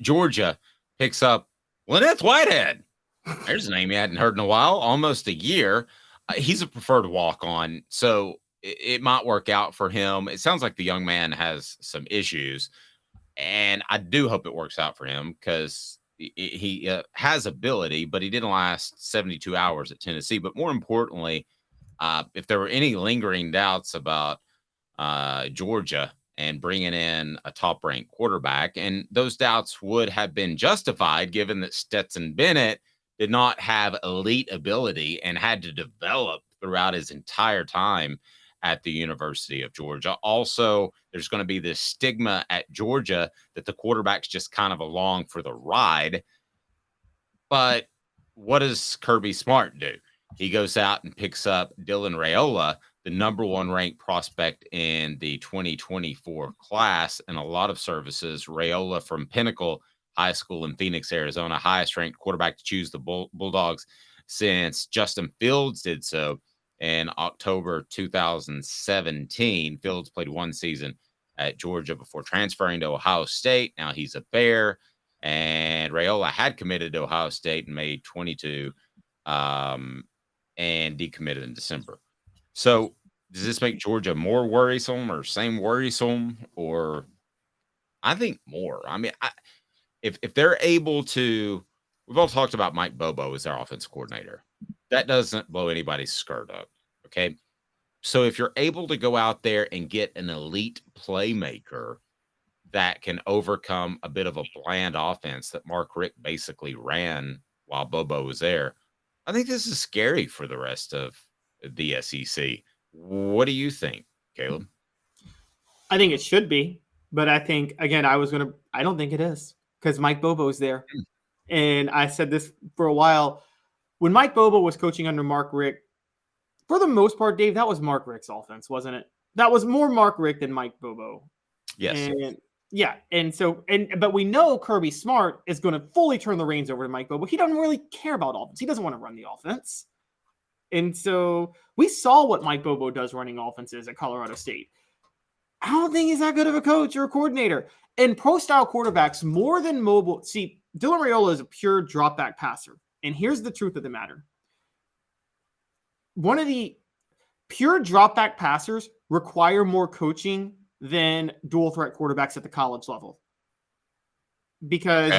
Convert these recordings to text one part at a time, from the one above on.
Georgia picks up Len'Neth Whitehead. There's a name you hadn't heard in a while, almost a year. He's a preferred walk-on, so it might work out for him. It sounds like the young man has some issues, and I do hope it works out for him because he has ability, but he didn't last 72 hours at Tennessee. But more importantly, if there were any lingering doubts about Georgia and bringing in a top-ranked quarterback, and those doubts would have been justified given that Stetson Bennett did not have elite ability and had to develop throughout his entire time at the University of Georgia. Also, there's going to be this stigma at Georgia that the quarterback's just kind of along for the ride. But what does Kirby Smart do? He goes out and picks up Dylan Raiola, the number one ranked prospect in the 2024 class, and a lot of services. Raiola from Pinnacle High School in Phoenix, Arizona, highest ranked quarterback to choose the Bulldogs since Justin Fields did so in October 2017. Fields played one season at Georgia before transferring to Ohio State. Now he's a Bear, and Raiola had committed to Ohio State in May 22 and decommitted in December. So does this make Georgia more worrisome or same worrisome? Or I think more. I mean, if they're able to, we've all talked about Mike Bobo as their offensive coordinator. That doesn't blow anybody's skirt up. Okay. So if you're able to go out there and get an elite playmaker that can overcome a bit of a bland offense that Mark Richt basically ran while Bobo was there, I think this is scary for the rest of the SEC. What do you think, Caleb? I think it should be, but I think, again, I don't think it is because Mike Bobo is there. And I said this for a while. When Mike Bobo was coaching under Mark Richt, for the most part, Dave, that was Mark Richt's offense, wasn't it? That was more Mark Richt than Mike Bobo. Yes. And yeah. But we know Kirby Smart is going to fully turn the reins over to Mike Bobo. He doesn't really care about offense. He doesn't want to run the offense. And so we saw what Mike Bobo does running offenses at Colorado State. I don't think he's that good of a coach or a coordinator. And pro-style quarterbacks, more than mobile. See, Dylan Raiola is a pure drop-back passer. And here's the truth of the matter. One of the pure drop-back passers require more coaching than dual-threat quarterbacks at the college level. Because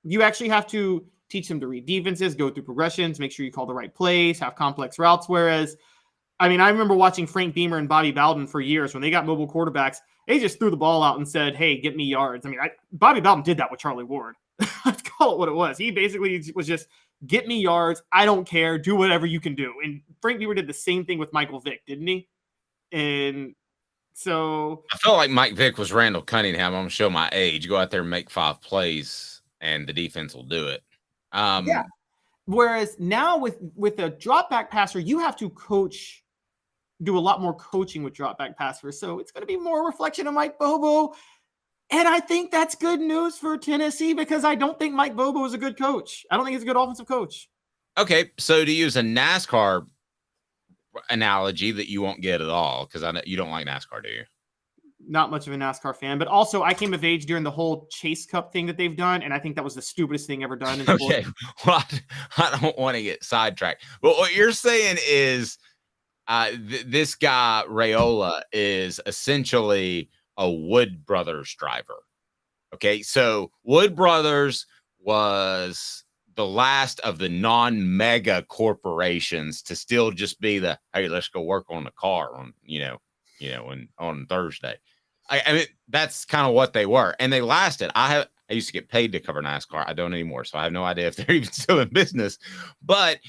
you actually have to teach them to read defenses, go through progressions, make sure you call the right plays, have complex routes. Whereas, I mean, I remember watching Frank Beamer and Bobby Bowden for years when they got mobile quarterbacks. They just threw the ball out and said, hey, get me yards. I mean, Bobby Bowden did that with Charlie Ward. Let's call it what it was. He basically was just, get me yards. I don't care. Do whatever you can do. And Frank Beamer did the same thing with Michael Vick, didn't he? And so I felt like Mike Vick was Randall Cunningham. I'm going to show my age. Go out there and make 5 plays, and the defense will do it. Yeah. Whereas now with a drop back passer, you have to do a lot more coaching with drop back passers. So it's going to be more a reflection of Mike Bobo. And I think that's good news for Tennessee because I don't think Mike Bobo is a good coach. I don't think he's a good offensive coach. Okay. So to use a NASCAR analogy that you won't get at all, because I know you don't like NASCAR, do you? Not much of a NASCAR fan, but also I came of age during the whole Chase Cup thing that they've done, and I think that was the stupidest thing ever done. Okay, well, I don't want to get sidetracked, but what you're saying is this guy Raiola is essentially a Wood Brothers driver. Okay, so Wood Brothers was the last of the non-mega corporations to still just be the, hey, let's go work on the car on on Thursday. I mean, that's kind of what they were, and they lasted. I used to get paid to cover NASCAR. I don't anymore, so I have no idea if they're even still in business. But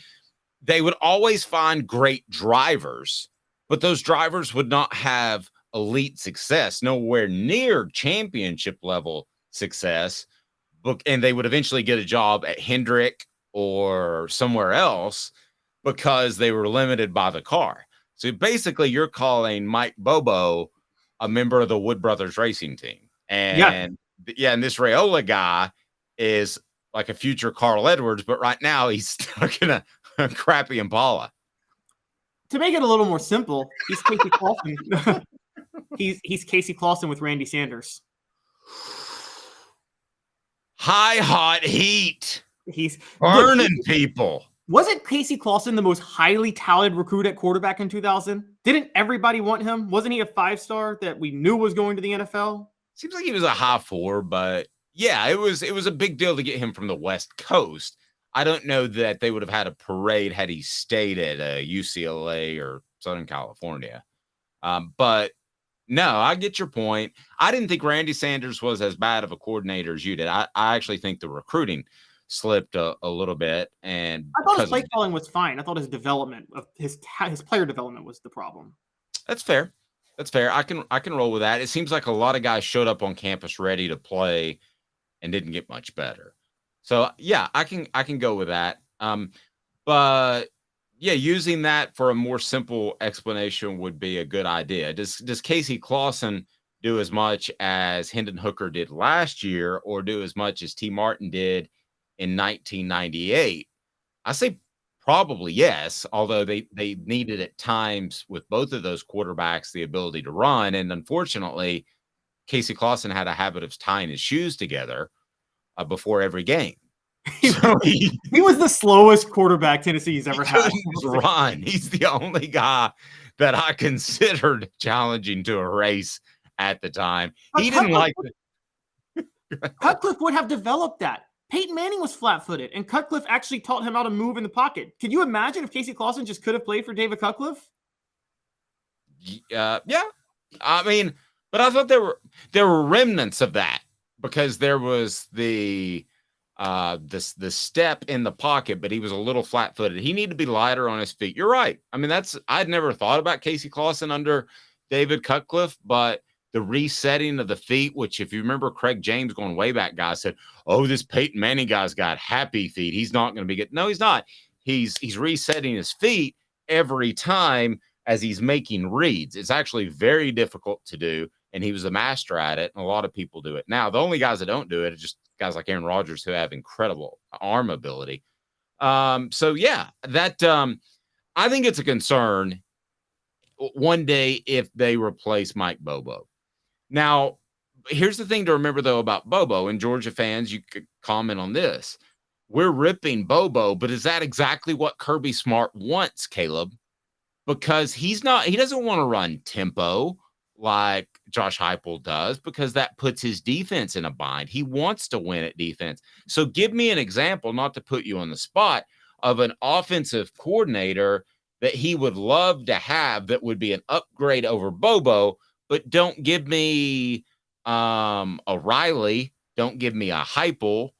they would always find great drivers, but those drivers would not have elite success, nowhere near championship level success. And they would eventually get a job at Hendrick or somewhere else because they were limited by the car. So basically, you're calling Mike Bobo a member of the Wood Brothers racing team. And and this Raiola guy is like a future Carl Edwards, but right now he's stuck in a crappy Impala. To make it a little more simple, he's Casey Clausen. he's Casey Clausen with Randy Sanders. hot heat. He's Burning people. Wasn't Casey Clausen the most highly touted recruit at quarterback in 2000? Didn't everybody want him? Wasn't he a 5-star that we knew was going to the NFL? Seems like he was a high 4, but yeah, it was a big deal to get him from the West Coast. I don't know that they would have had a parade had he stayed at UCLA or Southern California. But no, I get your point. I didn't think Randy Sanders was as bad of a coordinator as you did. I actually think the recruiting slipped a little bit, and I thought his play calling was fine. I thought his development of his player development was the problem. That's fair. That's fair. I can roll with that. It seems like a lot of guys showed up on campus ready to play and didn't get much better. So yeah, I can go with that. But yeah, using that for a more simple explanation would be a good idea. Does Casey Clausen do as much as Hendon Hooker did last year, or do as much as T. Martin did in 1998? I say probably yes, although they needed at times with both of those quarterbacks the ability to run. And unfortunately, Casey Clausen had a habit of tying his shoes together before every game. So he was the slowest quarterback Tennessee's ever had. Run. He's the only guy that I considered challenging to a race at the time. He didn't like it. Cutcliffe would have developed that. Peyton Manning was flat-footed, and Cutcliffe actually taught him how to move in the pocket. Could you imagine if Casey Clausen just could have played for David Cutcliffe? Yeah. I mean, but I thought there were remnants of that, because there was the step in the pocket, but he was a little flat-footed. He needed to be lighter on his feet. You're right. I mean, I'd never thought about Casey Clausen under David Cutcliffe, but the resetting of the feet, which if you remember Craig James going way back, guys said, oh, this Peyton Manning guy's got happy feet. He's not going to be good. No, he's not. He's resetting his feet every time as he's making reads. It's actually very difficult to do, and he was a master at it, and a lot of people do it. Now, the only guys that don't do it are just guys like Aaron Rodgers who have incredible arm ability. So yeah, that I think it's a concern one day if they replace Mike Bobo. Now, here's the thing to remember, though, about Bobo, and Georgia fans, you could comment on this. We're ripping Bobo, but is that exactly what Kirby Smart wants, Caleb? Because he doesn't want to run tempo like Josh Heupel does, because that puts his defense in a bind. He wants to win at defense. So give me an example, not to put you on the spot, of an offensive coordinator that he would love to have that would be an upgrade over Bobo. But don't give me a Riley. Don't give me a Heupel,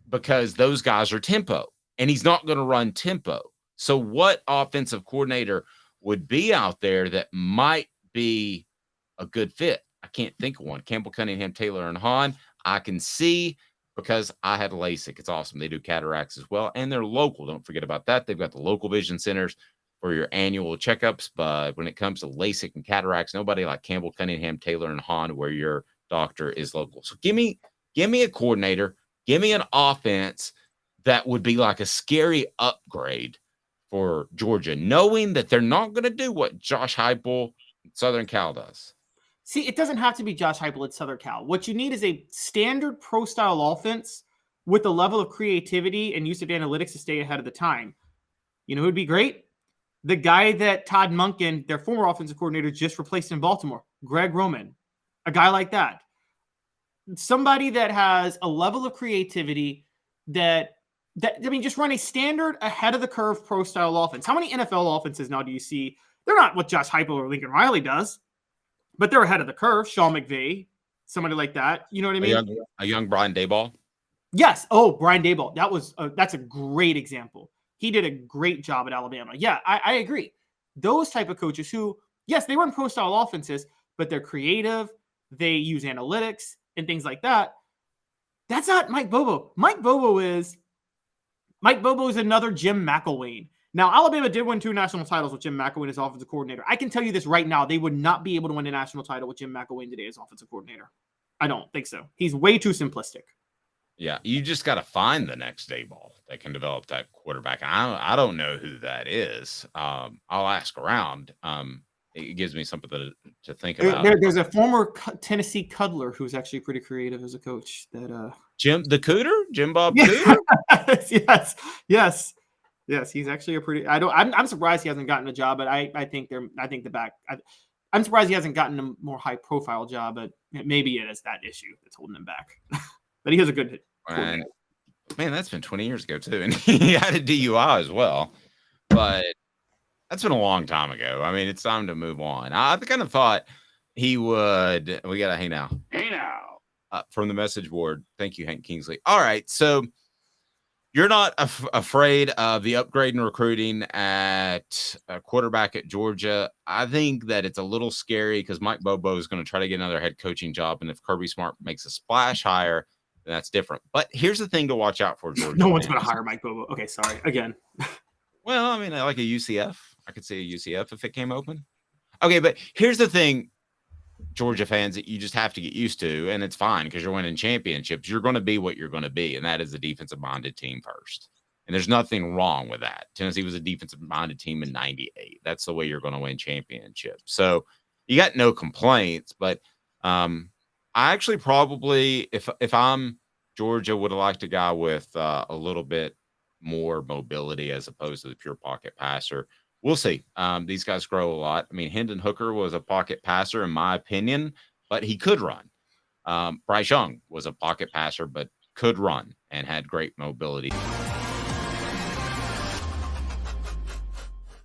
because those guys are tempo, and he's not going to run tempo. So what offensive coordinator would be out there that might be a good fit? I can't think of one. Campbell, Cunningham, Taylor, and Hahn. I can see, because I had LASIK. It's awesome. They do cataracts as well, and they're local. Don't forget about that. They've got the local vision centers for your annual checkups. But when it comes to LASIK and cataracts, nobody like Campbell, Cunningham, Taylor, and Hahn, where your doctor is local. So give me a coordinator, give me an offense that would be like a scary upgrade for Georgia, knowing that they're not going to do what Josh Heupel Southern Cal does. See, it doesn't have to be Josh Heupel at Southern Cal. What you need is a standard pro-style offense with a level of creativity and use of analytics to stay ahead of the time. You know who would be great? The guy that Todd Monken, their former offensive coordinator, just replaced in Baltimore, Greg Roman. A guy like that. Somebody that has a level of creativity that just run a standard ahead of the curve pro-style offense. How many NFL offenses now do you see? They're not what Josh Heupel or Lincoln Riley does, but they're ahead of the curve. Sean McVay, somebody like that. You know what I mean? A young Brian Daboll. Yes. Oh, Brian Daboll. That's a great example. He did a great job at Alabama. Yeah, I agree. Those type of coaches who, yes, they run pro-style offenses, but they're creative. They use analytics and things like that. That's not Mike Bobo. Mike Bobo is another Jim McElwain. Now, Alabama did win 2 national titles with Jim McElwain as offensive coordinator. I can tell you this right now. They would not be able to win a national title with Jim McElwain today as offensive coordinator. I don't think so. He's way too simplistic. Yeah, you just got to find the next Daboll that can develop that quarterback. I don't know who that is. I'll ask around. it gives me something to think about. There's a former Tennessee Cuddler who's actually pretty creative as a coach. That Jim Bob Cooter. yes. He's actually a pretty. I'm surprised he hasn't gotten a job, but I'm surprised he hasn't gotten a more high profile job, but maybe it is that issue that's holding him back. But he has a good hit. Man, that's been 20 years ago too, and he had a DUI as well. But that's been a long time ago. I mean, it's time to move on. I kind of thought he would. We got a hey now from the message board. Thank you, Hank Kingsley. All right, so you're not afraid of the upgrade in recruiting at quarterback at Georgia. I think that it's a little scary because Mike Bobo is going to try to get another head coaching job, and if Kirby Smart makes a splash hire, then that's different. But here's the thing to watch out for, Georgia. No one's going to hire Mike Bobo. Okay, sorry again. Well, I mean, I like a UCF. I could see a UCF if it came open. Okay, but here's the thing, Georgia fans, that you just have to get used to, and it's fine because you're winning championships. You're going to be what you're going to be, and that is a defensive-minded team first. And there's nothing wrong with that. Tennessee was a defensive-minded team in 98. That's the way you're going to win championships. So you got no complaints, but I actually probably, if I'm Georgia, would have liked a guy with a little bit more mobility as opposed to the pure pocket passer. We'll see. These guys grow a lot. I mean, Hendon Hooker was a pocket passer, in my opinion, but he could run. Bryce Young was a pocket passer, but could run and had great mobility.